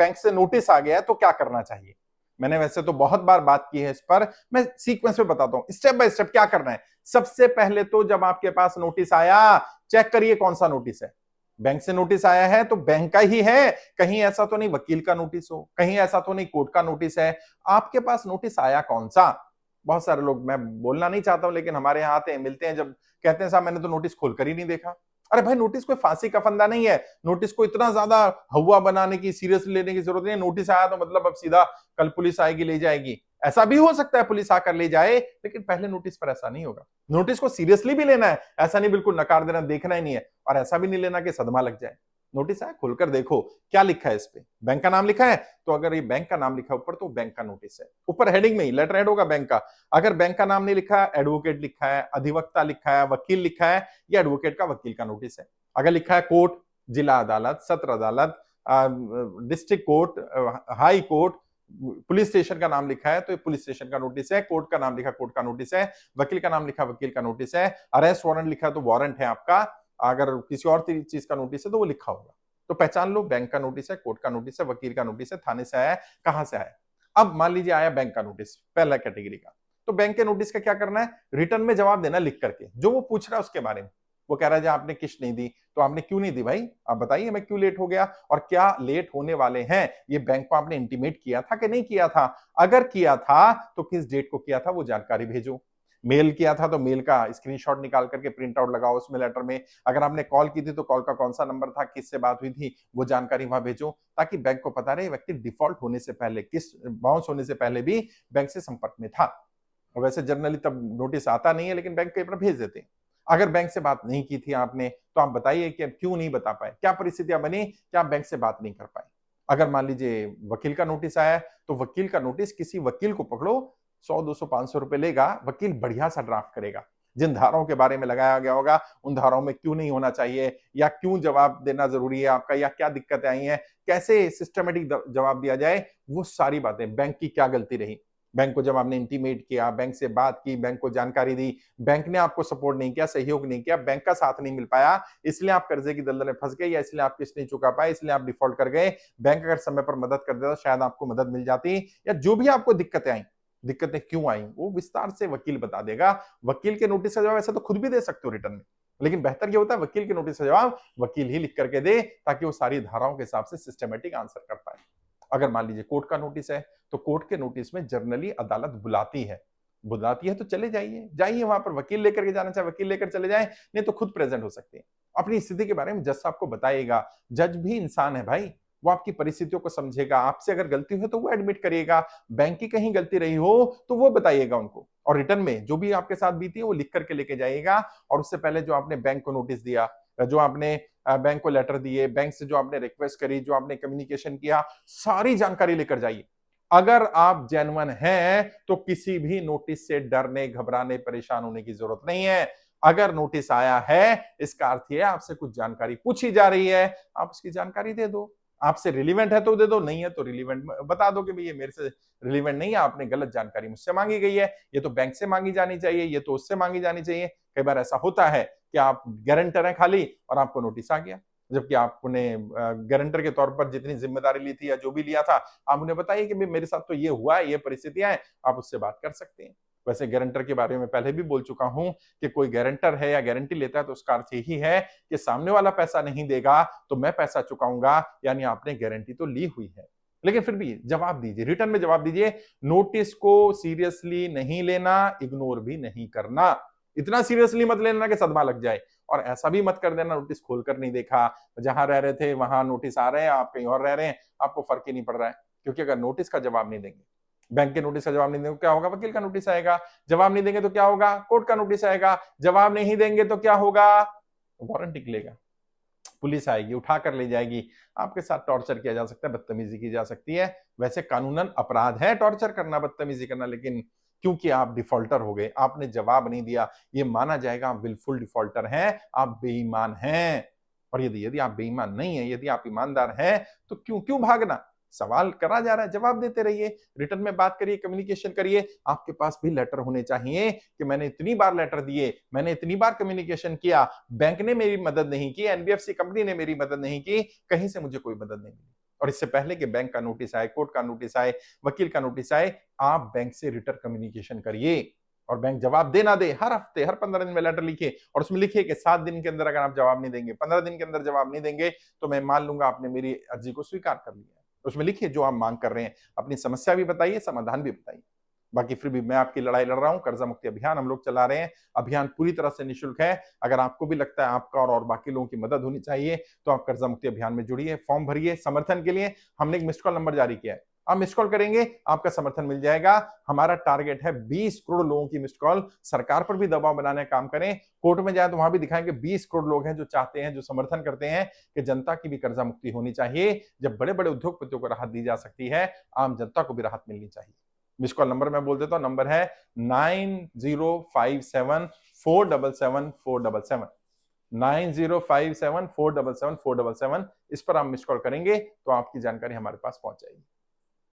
Bank से notice आ गया है तो क्या करना चाहिए। मैंने वैसे तो बहुत बार बात की है इस पर, मैं सीक्वेंस में बताता हूं स्टेप बाय स्टेप क्या करना है। सबसे पहले तो जब आपके पास नोटिस आया, चेक करिए कौन सा नोटिस है। बैंक से नोटिस आया है तो बैंक का ही है, कहीं ऐसा तो नहीं वकील का नोटिस हो, कहीं ऐसा तो नहीं कोर्ट का नोटिस है। आपके पास नोटिस आया कौन सा। बहुत सारे लोग, मैं बोलना नहीं चाहता हूं लेकिन हमारे यहाँ आते हैं, मिलते हैं, जब कहते हैं साहब मैंने तो नोटिस खोलकर ही नहीं देखा। अरे भाई नोटिस कोई फांसी का फंदा नहीं है, नोटिस को इतना ज्यादा हवा बनाने की, सीरियस लेने की जरूरत नहीं है। नोटिस आया तो मतलब अब सीधा कल पुलिस आएगी ले जाएगी, ऐसा भी हो सकता है पुलिस आकर ले जाए, लेकिन पहले नोटिस पर ऐसा नहीं होगा। नोटिस को सीरियसली भी लेना है, ऐसा नहीं बिल्कुल नकार देना, देखना ही नहीं है, और ऐसा भी नहीं लेना कि सदमा लग जाए। नोटिस है, खोलकर देखो क्या लिखा है इस पे। बैंक का नाम लिखा है तो अगर ये बैंक का नाम लिखा है ऊपर तो बैंक का नोटिस है, ऊपर हेडिंग में ही लेटर हेड होगा बैंक का। अगर बैंक का नाम नहीं लिखा है, एडवोकेट लिखा है, अधिवक्ता लिखा है, वकील लिखा है, या एडवोकेट का वकील का नोटिस है। अगर लिखा है कोर्ट, जिला अदालत, सत्र अदालत, district court, high court, police station का नाम लिखा है तो ये पुलिस स्टेशन का नोटिस है, कोर्ट का नाम लिखा कोर्ट का नोटिस है, वकील का नाम लिखा वकील का नोटिस है, अरेस्ट वारंट लिखा है तो वारंट है आपका, अगर किसी और चीज का नोटिस है तो वो लिखा होगा। तो पहचान लो, बैंक का नोटिस है, कोर्ट का नोटिस है, वकील का नोटिस है, थाने से आया है, कहां से आया। अब मान लीजिए आया बैंक का नोटिस, पहला कैटेगरी का, तो बैंक के नोटिस का क्या करना है, रिटर्न में जवाब देना लिख करके, जो वो पूछ रहा है उसके बारे में। वो कह रहा है आपने किस्त नहीं दी, तो आपने क्यों नहीं दी भाई, आप बताइए मैं क्यों लेट हो गया, और क्या लेट होने वाले हैं ये बैंक को आपने इंटीमेट किया था कि नहीं किया था। अगर किया था तो किस डेट को किया था वो जानकारी भेजो। मेल किया था तो मेल का स्क्रीनशॉट निकाल करके प्रिंट आउट लगाओ उसमें लेटर में। अगर आपने कॉल की थी तो कॉल का कौन सा नंबर था, किससे बात हुई थी, वो जानकारी वहां भेजो, ताकि बैंक को पता रहे व्यक्ति डिफॉल्ट होने से पहले, किस बाउंस होने से पहले भी बैंक से संपर्क में था। और वैसे जनरली तब नोटिस आता नहीं है, लेकिन बैंक पेपर भेज देते हैं। अगर बैंक से बात नहीं की थी आपने तो आप बताइए कि क्यों नहीं बता पाए, क्या परिस्थितियां बनी कि आप बैंक से बात नहीं कर पाए। अगर मान लीजिए वकील का नोटिस आया है तो वकील का नोटिस, किसी वकील को पकड़ो, 100 200 500 रुपए लेगा, वकील बढ़िया सा ड्राफ्ट करेगा, जिन धाराओं के बारे में लगाया गया होगा उन धाराओं में क्यों नहीं होना चाहिए, या क्यों जवाब देना जरूरी है आपका, या क्या दिक्कतें आई हैं, कैसे सिस्टमेटिक जवाब दिया जाए, वो सारी बातें, बैंक की क्या गलती रही, बैंक को जब आपने इंटीमेट किया, बैंक से बात की, बैंक को जानकारी दी, बैंक ने आपको सपोर्ट नहीं किया, सहयोग नहीं किया, बैंक का साथ नहीं मिल पाया, इसलिए आप कर्जे की दलदल में फंस गए, या इसलिए आप किस्त नहीं चुका पाए, इसलिए आप डिफॉल्ट कर गए। बैंक अगर समय पर मदद कर देता शायद आपको मदद मिल जाती, या जो भी आपको दिक्कतें आई, दिक्कतें क्यों आई, वो विस्तार से वकील बता देगा। वकील के नोटिस का जवाब ऐसा तो खुद भी दे सकते हो रिटर्न में, लेकिन बेहतर ये होता है वकील के नोटिस का जवाब वकील ही लिख करके दे, ताकि वो सारी धाराओं के हिसाब से सिस्टमेटिक आंसर कर पाए। अगर मान लीजिए कोर्ट का नोटिस है तो कोर्ट के नोटिस में जनरली अदालत बुलाती है तो चले जाइए, जाइए वहां पर, वकील लेकर के जाना चाहे वकील लेकर चले जाए, नहीं तो खुद प्रेजेंट हो सकते हैं। अपनी स्थिति के बारे में जज साहब को बताइएगा। जज भी इंसान है भाई, वो आपकी परिस्थितियों को समझेगा, आपसे अगर गलती हो तो वो एडमिट करिएगा, बैंक की कहीं गलती रही हो तो वो बताइएगा उनको, और रिटर्न में जो भी आपके साथ बीती है वो लिख करके लेके जाइएगा। और उससे पहले जो आपने बैंक को नोटिस दिया, जो आपने बैंक को लेटर दिए, बैंक से जो आपने रिक्वेस्ट करी, जो आपने कम्युनिकेशन किया, सारी जानकारी लेकर जाइए। अगर आप जेन्युइन हैं तो किसी भी नोटिस से डरने, घबराने, परेशान होने की जरूरत नहीं है। अगर नोटिस आया है इसका अर्थ यह आपसे कुछ जानकारी पूछी जा रही है, आप उसकी जानकारी दे दो। आपसे रिलीवेंट है तो दे दो, नहीं है तो रिलीवेंट बता दो कि भाई ये मेरे से रिलीवेंट नहीं है, आपने गलत जानकारी मुझसे मांगी गई है, ये तो बैंक से मांगी जानी चाहिए, ये तो उससे मांगी जानी चाहिए। कई बार ऐसा होता है कि आप गारंटर हैं खाली और आपको नोटिस आ गया, जबकि आपने गारंटर के तौर पर जितनी जिम्मेदारी ली थी या जो भी लिया था, आप उन्हें बताइए कि मेरे साथ तो ये हुआ है, ये परिस्थितियां हैं, आप उससे बात कर सकते हैं। वैसे गारंटर के बारे में पहले भी बोल चुका हूं कि कोई गारंटर है या गारंटी लेता है तो उसका अर्थ यही है कि सामने वाला पैसा नहीं देगा तो मैं पैसा चुकाऊंगा, यानी आपने गारंटी तो ली हुई है। लेकिन फिर भी जवाब दीजिए, रिटर्न में जवाब दीजिए। नोटिस को सीरियसली नहीं लेना, इग्नोर भी नहीं करना। इतना सीरियसली मत लेना कि सदमा लग जाए, और ऐसा भी मत कर देना नोटिस खोलकर नहीं देखा, जहां रह रहे थे वहां नोटिस आ रहे हैं, आप कहीं और रह रहे हैं, आपको फर्क ही नहीं पड़ रहा है। क्योंकि अगर नोटिस का जवाब नहीं देंगे, बैंक के नोटिस का जवाब नहीं देंगे तो क्या होगा, वकील का नोटिस आएगा, जवाब नहीं देंगे तो क्या होगा, कोर्ट का नोटिस आएगा, जवाब नहीं देंगे तो क्या होगा, वारंट निकलेगा, पुलिस आएगी, उठा कर ले जाएगी, आपके साथ टॉर्चर किया जा सकता है, बदतमीजी की जा सकती है। वैसे कानूनन अपराध है टॉर्चर करना, बदतमीजी करना, लेकिन क्योंकि आप डिफॉल्टर हो गए, आपने जवाब नहीं दिया, ये माना जाएगा आप विलफुल डिफॉल्टर हैं, आप बेईमान हैं। और यदि यदि आप बेईमान नहीं है, यदि आप ईमानदार हैं, तो क्यों क्यों भागना, सवाल करा जा रहा है, जवाब देते रहिए, रिटर्न में बात करिए, कम्युनिकेशन करिए। आपके पास भी लेटर होने चाहिए कि मैंने इतनी बार लेटर दिए, मैंने इतनी बार कम्युनिकेशन किया, बैंक ने मेरी मदद नहीं की, एनबीएफसी कंपनी ने मेरी मदद नहीं की, कहीं से मुझे कोई मदद नहीं मिली। और इससे पहले कि बैंक का नोटिस आए, कोर्ट का नोटिस आए, वकील का नोटिस आए, आप बैंक से रिटर्न कम्युनिकेशन करिए और बैंक जवाब दे ना दे, हर हफ्ते, हर 15 दिन में लेटर लिखिए और उसमें लिखिए कि 7 दिन के अंदर अगर आप जवाब नहीं देंगे, 15 दिन के अंदर जवाब नहीं देंगे, तो मैं मान लूंगा आपने मेरी अर्जी को स्वीकार कर लिया है। उसमें लिखिए जो आप मांग कर रहे हैं, अपनी समस्या भी बताइए, समाधान भी बताइए। बाकी फिर भी मैं आपकी लड़ाई लड़ रहा हूं, कर्जा मुक्ति अभियान हम लोग चला रहे हैं। अभियान पूरी तरह से निःशुल्क है। अगर आपको भी लगता है आपका और बाकी लोगों की मदद होनी चाहिए, तो आप कर्जा मुक्ति अभियान में जुड़िए, फॉर्म भरिए। समर्थन के लिए हमने एक मिस्ड कॉल नंबर जारी किया है, आप मिस कॉल करेंगे, आपका समर्थन मिल जाएगा। हमारा टारगेट है 20 करोड़ लोगों की मिस्ड कॉल। सरकार पर भी दबाव बनाने का काम करें, कोर्ट में जाए तो वहां भी दिखाएंगे 20 करोड़ लोग हैं जो चाहते हैं, जो समर्थन करते हैं कि जनता की भी कर्जा मुक्ति होनी चाहिए। जब बड़े बड़े उद्योगपतियों को राहत दी जा सकती है, आम जनता को भी राहत मिलनी चाहिए। मिस कॉल नंबर मैं बोल देता हूं, नंबर है 9057477477 9057477477। इस पर आप मिस कॉल करेंगे तो आपकी जानकारी हमारे पास पहुंच जाएगी।